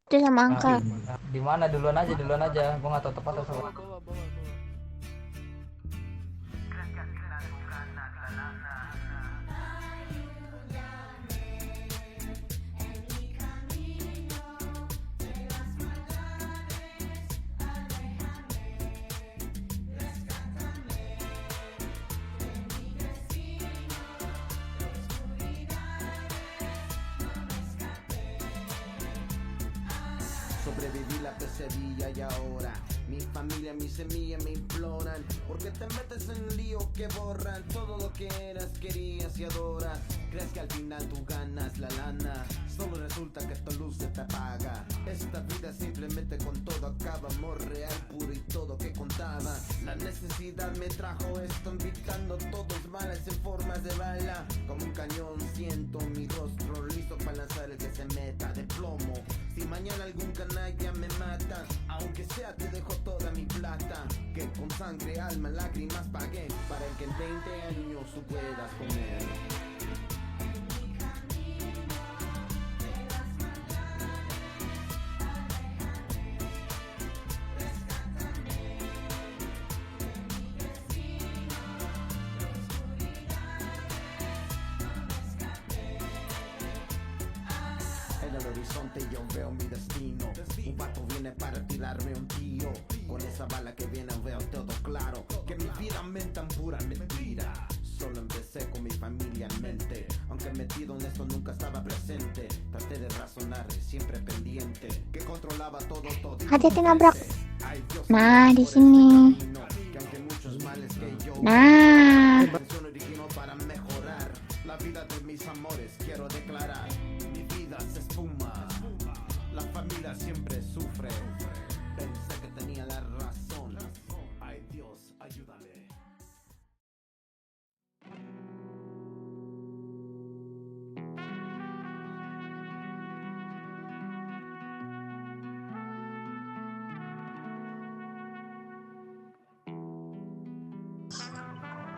Itu sama Nah, Angka. di mana duluan aja. Gua nggak tahu tepatnya soalnya. Sobreviví la pesadilla y ahora mi familia, mis semillas me imploran. Porque te metes en un lío que borran todo lo que eras, querías y adoras. Crees que al final tú ganas la lana, solo resulta que tu luz se te apaga. Esta vida simplemente con todo acaba, amor real, puro y todo que contaba. La necesidad me trajo esto, invitando todos males en formas de bala. Como un cañón siento mi rostro listo para lanzar el que se meta de plomo. Si mañana algún canalla me mata, aunque sea te dejo toda mi plata, que con sangre, alma, lágrimas pagué para que en 20 años tú puedas comer. En el horizonte yo veo mi destino. Un vato viene para tirarme un tiro. Con esa bala que viene veo todo claro. Que mi vida mente tan pura mentira. Solo empecé con mi familia en mente. Aunque metido en esto nunca estaba presente. Traté de razonar, siempre pendiente. Que controlaba todo. Hati-hati nabrak. Ay, Dios Nah, mío, di por sini. este camino. Que aunque muchos males que yo Nah. intención originó para mejorar la vida de mis amores, quiero declarar. Mi vida se espuma, la familia siempre sufre. Pensé que tenía la razón. Ay Dios, ayúdame.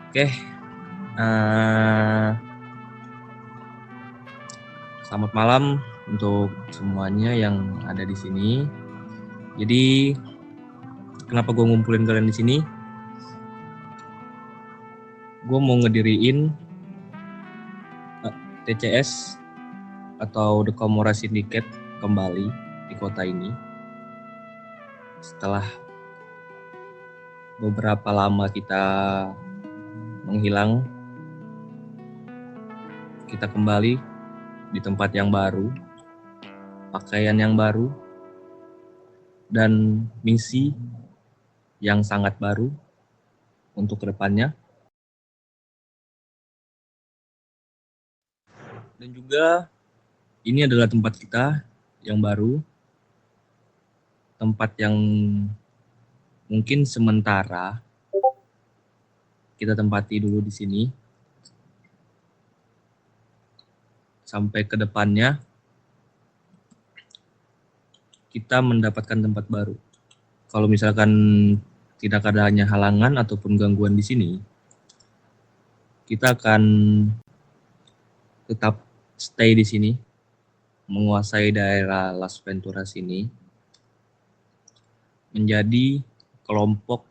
Oke, eh, selamat malam untuk semuanya yang ada di sini. Jadi, kenapa gue ngumpulin kalian di sini? Gue mau ngediriin TCS atau The Komora Syndicate kembali di kota ini. Setelah beberapa lama kita menghilang, kita kembali di tempat yang baru, pakaian yang baru, dan misi yang sangat baru untuk kedepannya. Dan juga ini adalah tempat kita yang baru, tempat yang mungkin sementara kita tempati dulu di sini sampai ke depannya kita mendapatkan tempat baru. Kalau misalkan tidak adanya halangan ataupun gangguan di sini, kita akan tetap stay di sini, menguasai daerah Las Venturas ini, menjadi kelompok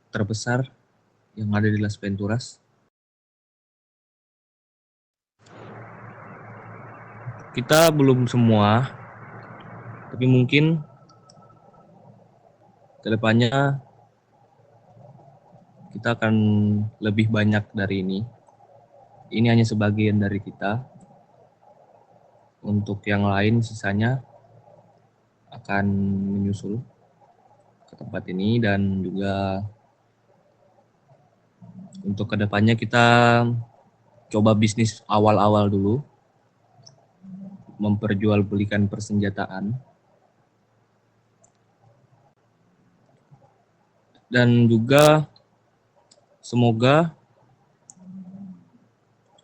terbesar yang ada di Las Venturas. Kita belum semua, tapi mungkin kedepannya kita akan lebih banyak dari ini. Ini hanya sebagian dari kita. Untuk yang lain sisanya akan menyusul ke tempat ini, dan juga untuk kedepannya kita coba bisnis awal-awal dulu, memperjualbelikan persenjataan, dan juga semoga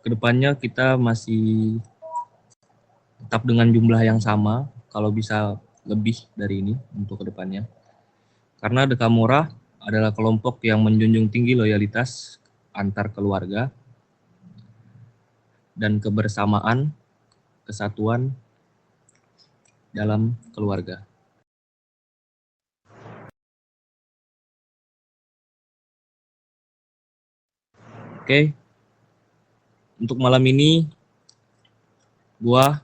kedepannya kita masih tetap dengan jumlah yang sama, kalau bisa lebih dari ini untuk kedepannya. Karena The Komora adalah kelompok yang menjunjung tinggi loyalitas antar keluarga dan kebersamaan, kesatuan, dalam keluarga. Oke, untuk malam ini gua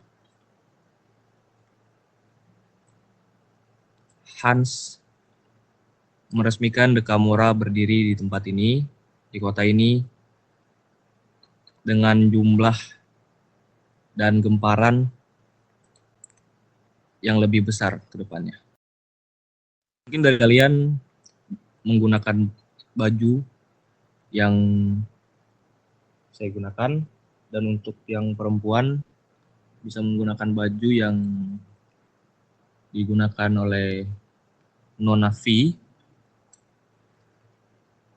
Hans meresmikan Dekamora berdiri di tempat ini, di kota ini, dengan jumlah dan gemparan yang lebih besar ke depannya. Mungkin dari kalian menggunakan baju yang saya gunakan, dan untuk yang perempuan bisa menggunakan baju yang digunakan oleh Nona V.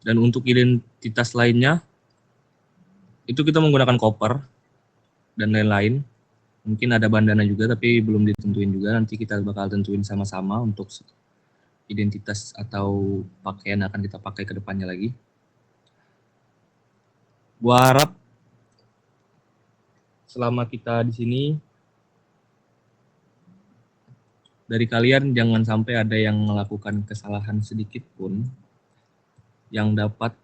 Dan untuk identitas lainnya, itu kita menggunakan koper dan lain-lain. Mungkin ada bandana juga, tapi belum ditentuin juga. Nanti kita bakal tentuin sama-sama untuk identitas atau pakaian akan kita pakai ke depannya lagi. Gua harap selama kita di sini, dari kalian jangan sampai ada yang melakukan kesalahan sedikit pun yang dapat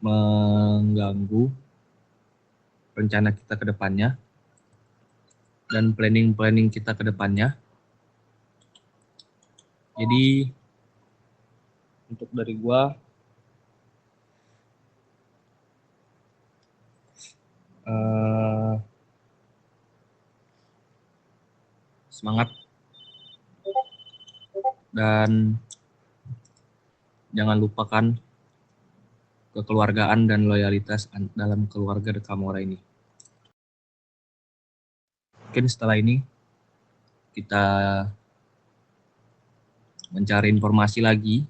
mengganggu rencana kita ke depannya dan planning kita ke depannya. Jadi untuk dari gua, semangat dan jangan lupakan kekeluargaan dan loyalitas dalam keluarga Dekamora ini. Mungkin setelah ini kita mencari informasi lagi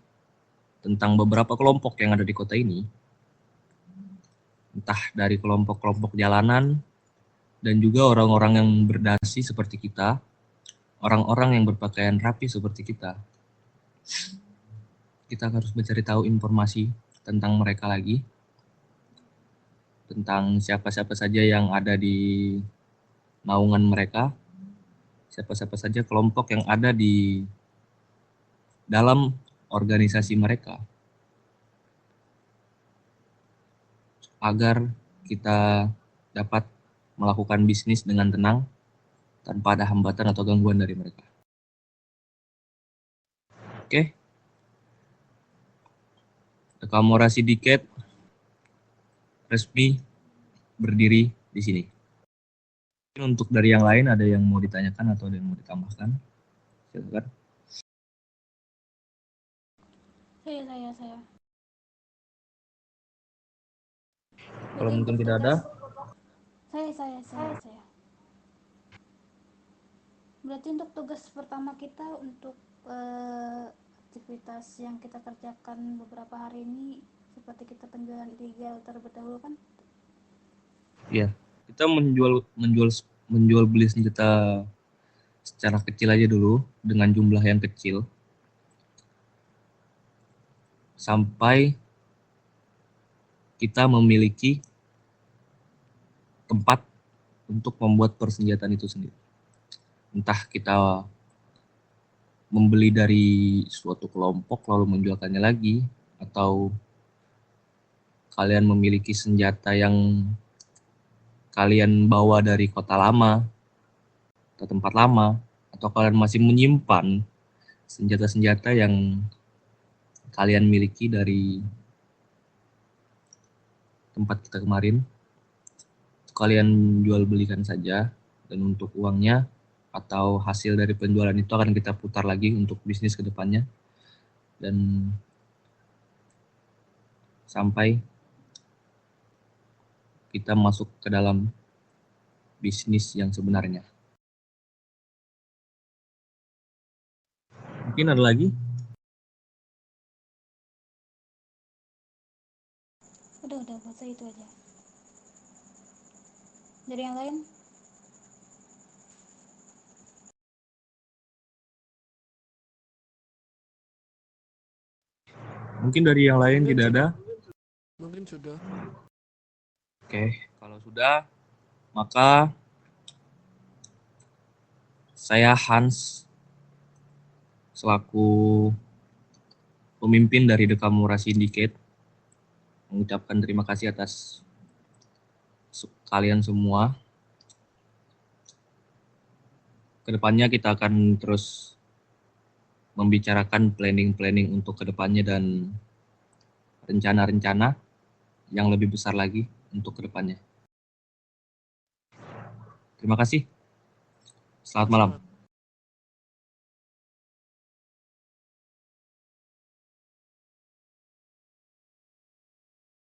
tentang beberapa kelompok yang ada di kota ini, entah dari kelompok-kelompok jalanan dan juga orang-orang yang berdasi seperti kita, orang-orang yang berpakaian rapi seperti kita. Kita harus mencari tahu informasi tentang mereka lagi, tentang siapa-siapa saja yang ada di naungan mereka, siapa-siapa saja kelompok yang ada di dalam organisasi mereka, agar kita dapat melakukan bisnis dengan tenang tanpa ada hambatan atau gangguan dari mereka. Oke. Dekamora Syndicate resmi berdiri di sini. Untuk dari yang lain ada yang mau ditanyakan atau ada yang mau ditambahkan? Silakan. Saya. Kalau mungkin tidak ada, Saya. Berarti untuk tugas pertama kita untuk aktivitas yang kita kerjakan beberapa hari ini seperti kita penjualan ilegal terlebih dahulu kan? ya, kita menjual beli senjata secara kecil aja dulu dengan jumlah yang kecil sampai kita memiliki tempat untuk membuat persenjataan itu sendiri. Entah kita membeli dari suatu kelompok lalu menjualkannya lagi, atau kalian memiliki senjata yang kalian bawa dari kota lama atau tempat lama, atau kalian masih menyimpan senjata-senjata yang kalian miliki dari tempat kita kemarin, kalian jual belikan saja, dan untuk uangnya atau hasil dari penjualan itu akan kita putar lagi untuk bisnis ke depannya, dan sampai kita masuk ke dalam bisnis yang sebenarnya. Mungkin ada lagi? Udah buat saya itu aja. Dari yang lain? Mungkin dari yang lain tidak ada? Mungkin sudah. Oke, kalau sudah, maka Saya Hans, selaku pemimpin dari Dekamura Syndicate, mengucapkan terima kasih atas kalian semua. Kedepannya kita akan terus membicarakan planning-planning untuk kedepannya dan rencana-rencana yang lebih besar lagi untuk kedepannya. Terima kasih. Selamat malam.